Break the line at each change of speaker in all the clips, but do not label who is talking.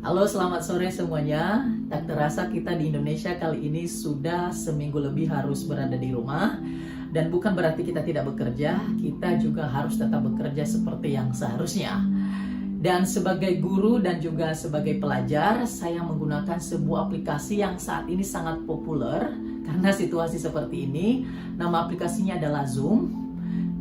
Halo, selamat sore semuanya. Tak terasa kita di Indonesia kali ini sudah seminggu lebih harus berada di rumah. Dan bukan berarti kita tidak bekerja, kita juga harus tetap bekerja seperti yang seharusnya. Dan sebagai guru dan juga sebagai pelajar, saya menggunakan sebuah aplikasi yang saat ini sangat populer karena situasi seperti ini. Nama aplikasinya adalah Zoom.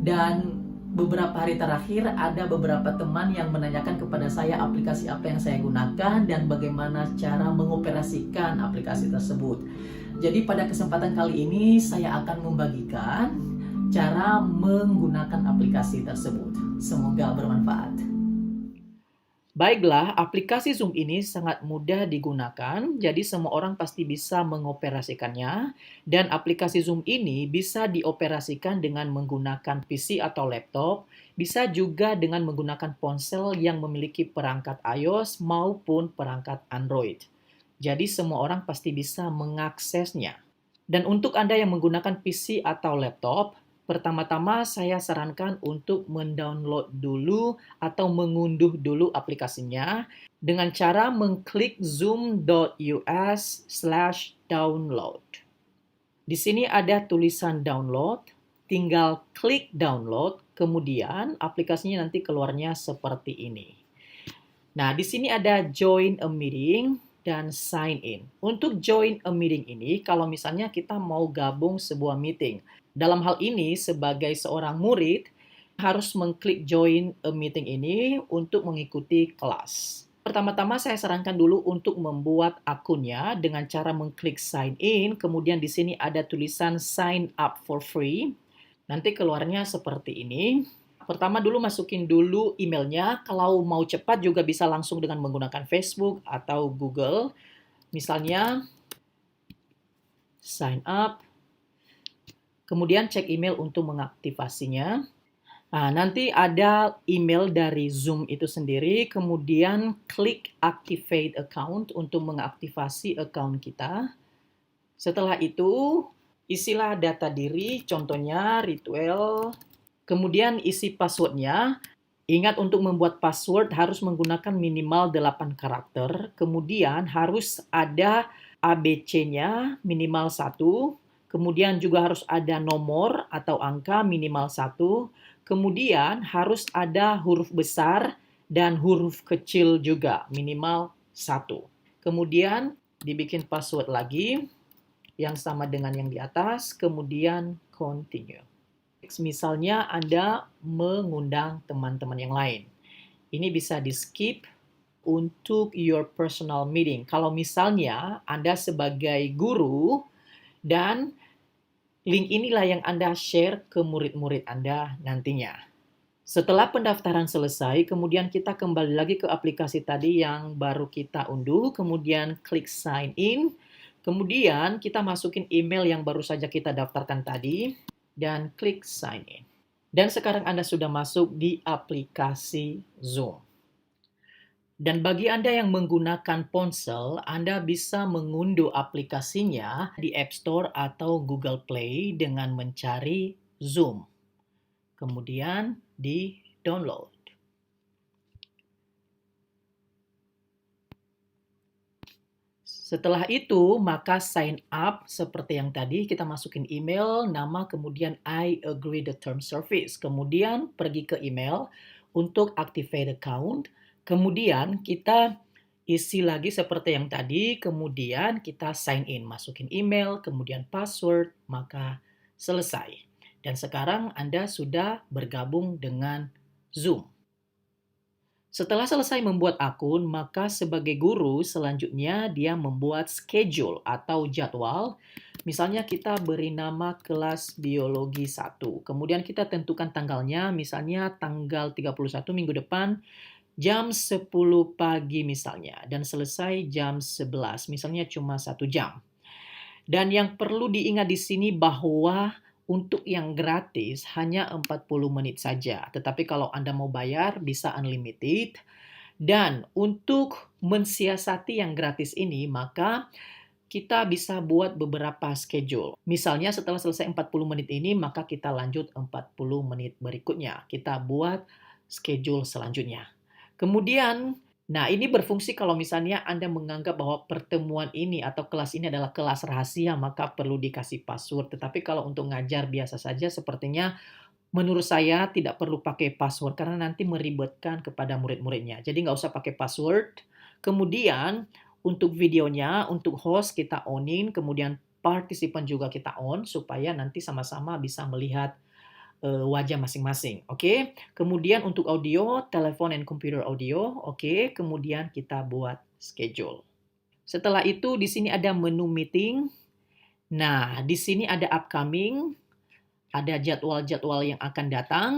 Dan beberapa hari terakhir ada beberapa teman yang menanyakan kepada saya aplikasi apa yang saya gunakan dan bagaimana cara mengoperasikan aplikasi tersebut. Jadi pada kesempatan kali ini saya akan membagikan cara menggunakan aplikasi tersebut. Semoga bermanfaat. Baiklah, aplikasi Zoom ini sangat mudah digunakan, jadi semua orang pasti bisa mengoperasikannya. Dan aplikasi Zoom ini bisa dioperasikan dengan menggunakan PC atau laptop, bisa juga dengan menggunakan ponsel yang memiliki perangkat iOS maupun perangkat Android. Jadi semua orang pasti bisa mengaksesnya. Dan untuk Anda yang menggunakan PC atau laptop, pertama-tama saya sarankan untuk mendownload dulu atau mengunduh dulu aplikasinya dengan cara mengklik zoom.us/download. Di sini ada tulisan download, tinggal klik download, kemudian aplikasinya nanti keluarnya seperti ini. Nah, di sini ada join a meeting dan sign in. Untuk join a meeting ini, kalau misalnya kita mau gabung sebuah meeting. Dalam hal ini, sebagai seorang murid, harus mengklik join a meeting ini untuk mengikuti kelas. Pertama-tama saya sarankan dulu untuk membuat akunnya dengan cara mengklik sign in, kemudian di sini ada tulisan sign up for free. Nanti keluarnya seperti ini. Pertama dulu masukin dulu emailnya, kalau mau cepat juga bisa langsung dengan menggunakan Facebook atau Google. Misalnya, sign up, kemudian cek email untuk mengaktifasinya. Nah, nanti ada email dari Zoom itu sendiri, kemudian klik activate account untuk mengaktifasi account kita. Setelah itu, isilah data diri, contohnya ritual, kemudian isi passwordnya. Ingat untuk membuat password harus menggunakan minimal 8 karakter, kemudian harus ada ABC-nya minimal 1, kemudian juga harus ada nomor atau angka minimal 1, kemudian harus ada huruf besar dan huruf kecil juga minimal 1. Kemudian dibikin password lagi yang sama dengan yang di atas, kemudian continue. Misalnya Anda mengundang teman-teman yang lain. Ini bisa di-skip untuk your personal meeting. Kalau misalnya Anda sebagai guru dan link inilah yang Anda share ke murid-murid Anda nantinya. Setelah pendaftaran selesai, kemudian kita kembali lagi ke aplikasi tadi yang baru kita unduh, kemudian klik sign in, kemudian kita masukin email yang baru saja kita daftarkan tadi, dan klik sign in. Dan sekarang Anda sudah masuk di aplikasi Zoom. Dan bagi Anda yang menggunakan ponsel, Anda bisa mengunduh aplikasinya di App Store atau Google Play dengan mencari Zoom. Kemudian di-download. Setelah itu, maka sign up seperti yang tadi, kita masukin email, nama, kemudian I agree the term service. Kemudian pergi ke email untuk activate account. Kemudian kita isi lagi seperti yang tadi, kemudian kita sign in, masukin email, kemudian password, maka selesai. Dan sekarang Anda sudah bergabung dengan Zoom. Setelah selesai membuat akun, maka sebagai guru selanjutnya dia membuat schedule atau jadwal. Misalnya kita beri nama kelas biologi 1. Kemudian kita tentukan tanggalnya, misalnya tanggal 31 minggu depan jam 10 pagi misalnya. Dan selesai jam 11, misalnya cuma 1 jam. Dan yang perlu diingat di sini bahwa untuk yang gratis hanya 40 menit saja. Tetapi kalau Anda mau bayar bisa unlimited. Dan untuk mensiasati yang gratis ini, maka kita bisa buat beberapa schedule. Misalnya setelah selesai 40 menit ini, maka kita lanjut 40 menit berikutnya. Kita buat schedule selanjutnya. Kemudian Nah, ini berfungsi kalau misalnya Anda menganggap bahwa pertemuan ini atau kelas ini adalah kelas rahasia, maka perlu dikasih password. Tetapi kalau untuk ngajar biasa saja, sepertinya menurut saya tidak perlu pakai password karena nanti meribetkan kepada murid-muridnya. Jadi nggak usah pakai password. Kemudian untuk videonya, untuk host kita onin, kemudian partisipan juga kita on supaya nanti sama-sama bisa melihat wajah masing-masing. Oke. Kemudian untuk audio, telepon and computer audio. Oke. Kemudian kita buat schedule. Setelah itu di sini ada menu meeting. Nah, di sini ada upcoming, ada jadwal-jadwal yang akan datang.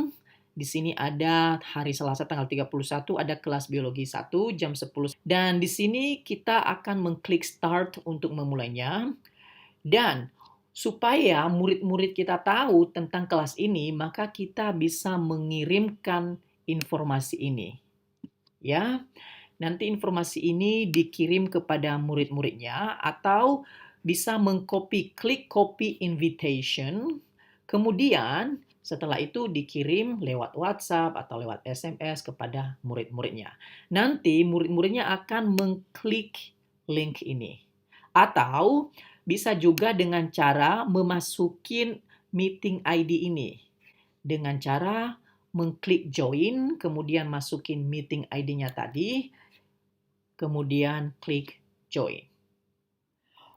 Di sini ada hari Selasa tanggal 31 ada kelas biologi 1 jam 10. Dan di sini kita akan mengklik start untuk memulainya. Dan supaya murid-murid kita tahu tentang kelas ini, maka kita bisa mengirimkan informasi ini. Ya, nanti informasi ini dikirim kepada murid-muridnya atau bisa klik copy invitation, kemudian setelah itu dikirim lewat WhatsApp atau lewat SMS kepada murid-muridnya. Nanti murid-muridnya akan mengklik link ini. Atau bisa juga dengan cara memasukin meeting ID ini. Dengan cara mengklik join, kemudian masukin meeting ID-nya tadi, kemudian klik join.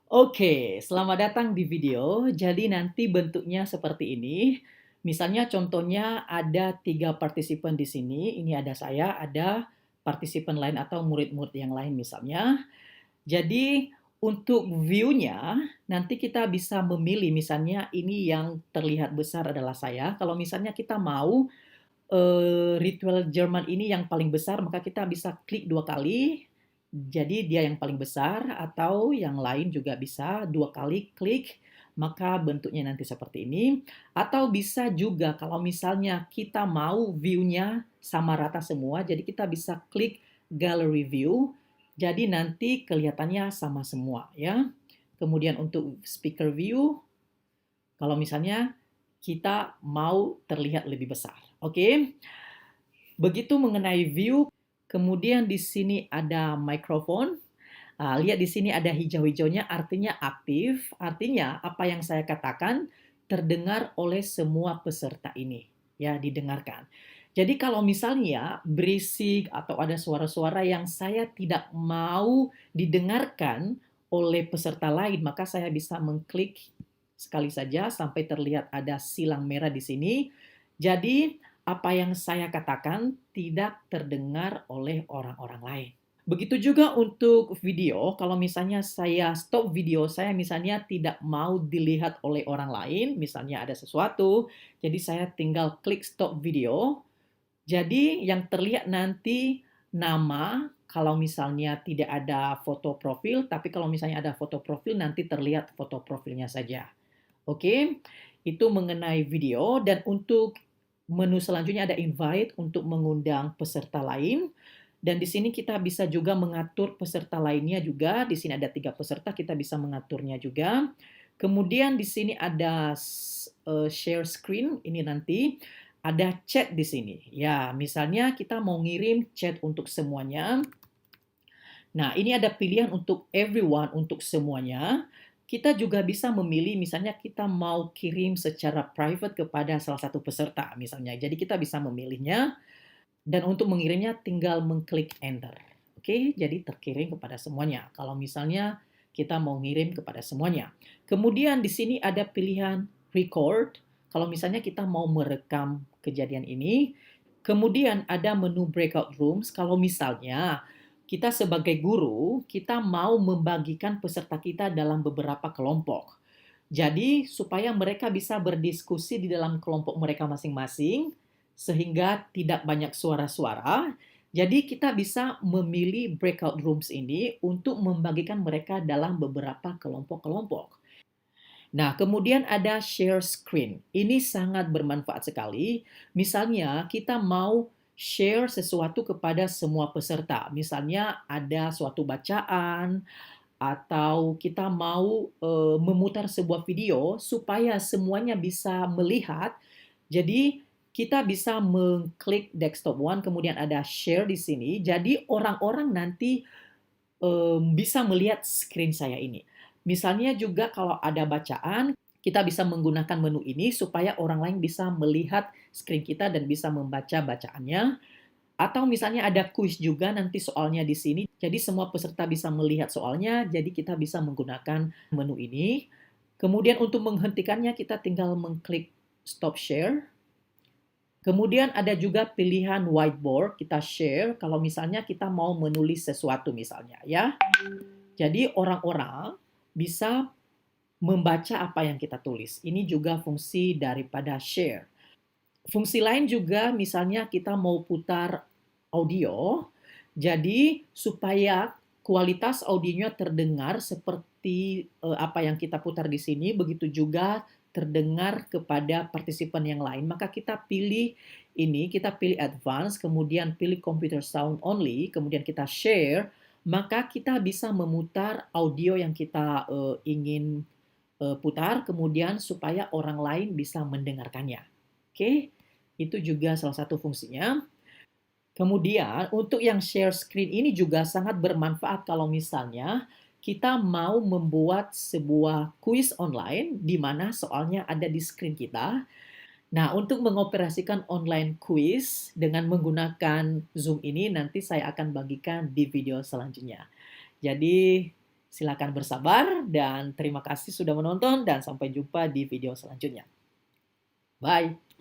Oke, selamat datang di video. Jadi nanti bentuknya seperti ini. Misalnya contohnya ada 3 partisipan di sini. Ini ada saya, ada partisipan lain atau murid-murid yang lain misalnya. Jadi untuk view-nya nanti kita bisa memilih misalnya ini yang terlihat besar adalah saya. Kalau misalnya kita mau ritual Jerman ini yang paling besar, maka kita bisa klik 2 kali. Jadi dia yang paling besar atau yang lain juga bisa 2 kali klik, maka bentuknya nanti seperti ini. Atau bisa juga kalau misalnya kita mau view-nya sama rata semua, jadi kita bisa klik gallery view. Jadi nanti kelihatannya sama semua ya. Kemudian untuk speaker view, kalau misalnya kita mau terlihat lebih besar. Oke. Begitu mengenai view, kemudian di sini ada mikrofon. Lihat di sini ada hijau-hijaunya artinya aktif. Artinya apa yang saya katakan terdengar oleh semua peserta ini. Ya, didengarkan. Jadi kalau misalnya berisik atau ada suara-suara yang saya tidak mau didengarkan oleh peserta lain, maka saya bisa mengklik sekali saja sampai terlihat ada silang merah di sini. Jadi apa yang saya katakan tidak terdengar oleh orang-orang lain. Begitu juga untuk video, kalau misalnya saya stop video, saya misalnya tidak mau dilihat oleh orang lain, misalnya ada sesuatu, jadi saya tinggal klik stop video. Jadi yang terlihat nanti nama, kalau misalnya tidak ada foto profil, tapi kalau misalnya ada foto profil nanti terlihat foto profilnya saja. Oke, itu mengenai video dan untuk menu selanjutnya ada invite untuk mengundang peserta lain. Dan di sini kita bisa juga mengatur peserta lainnya juga. Di sini ada 3 peserta, kita bisa mengaturnya juga. Kemudian di sini ada share screen, ini nanti ada chat di sini. Ya, misalnya kita mau ngirim chat untuk semuanya. Nah, ini ada pilihan untuk everyone, untuk semuanya. Kita juga bisa memilih misalnya kita mau kirim secara private kepada salah satu peserta misalnya. Jadi kita bisa memilihnya dan untuk mengirimnya tinggal mengklik enter. Oke, jadi terkirim kepada semuanya. Kalau misalnya kita mau ngirim kepada semuanya. Kemudian di sini ada pilihan record. Kalau misalnya kita mau merekam kejadian ini. Kemudian ada menu breakout rooms. Kalau misalnya kita sebagai guru, kita mau membagikan peserta kita dalam beberapa kelompok. Jadi supaya mereka bisa berdiskusi di dalam kelompok mereka masing-masing, sehingga tidak banyak suara-suara. Jadi kita bisa memilih breakout rooms ini untuk membagikan mereka dalam beberapa kelompok-kelompok. Nah, kemudian ada share screen. Ini sangat bermanfaat sekali. Misalnya kita mau share sesuatu kepada semua peserta. Misalnya ada suatu bacaan atau kita mau memutar sebuah video supaya semuanya bisa melihat. Jadi kita bisa mengklik desktop one, kemudian ada share di sini. Jadi orang-orang nanti bisa melihat screen saya ini. Misalnya juga kalau ada bacaan, kita bisa menggunakan menu ini supaya orang lain bisa melihat screen kita dan bisa membaca bacaannya. Atau misalnya ada kuis juga nanti soalnya di sini. Jadi semua peserta bisa melihat soalnya, jadi kita bisa menggunakan menu ini. Kemudian untuk menghentikannya kita tinggal mengklik stop share. Kemudian ada juga pilihan whiteboard, kita share kalau misalnya kita mau menulis sesuatu misalnya ya. Jadi orang-orang bisa membaca apa yang kita tulis. Ini juga fungsi daripada share. Fungsi lain juga misalnya kita mau putar audio, jadi supaya kualitas audionya terdengar seperti apa yang kita putar di sini, begitu juga terdengar kepada partisipan yang lain, maka kita pilih ini, kita pilih advance, kemudian pilih computer sound only, kemudian kita share, maka kita bisa memutar audio yang kita ingin putar, kemudian supaya orang lain bisa mendengarkannya. Oke, itu juga salah satu fungsinya. Kemudian untuk yang share screen ini juga sangat bermanfaat kalau misalnya kita mau membuat sebuah kuis online di mana soalnya ada di screen kita. Nah, untuk mengoperasikan online quiz dengan menggunakan Zoom ini nanti saya akan bagikan di video selanjutnya. Jadi, silakan bersabar dan terima kasih sudah menonton dan sampai jumpa di video selanjutnya. Bye.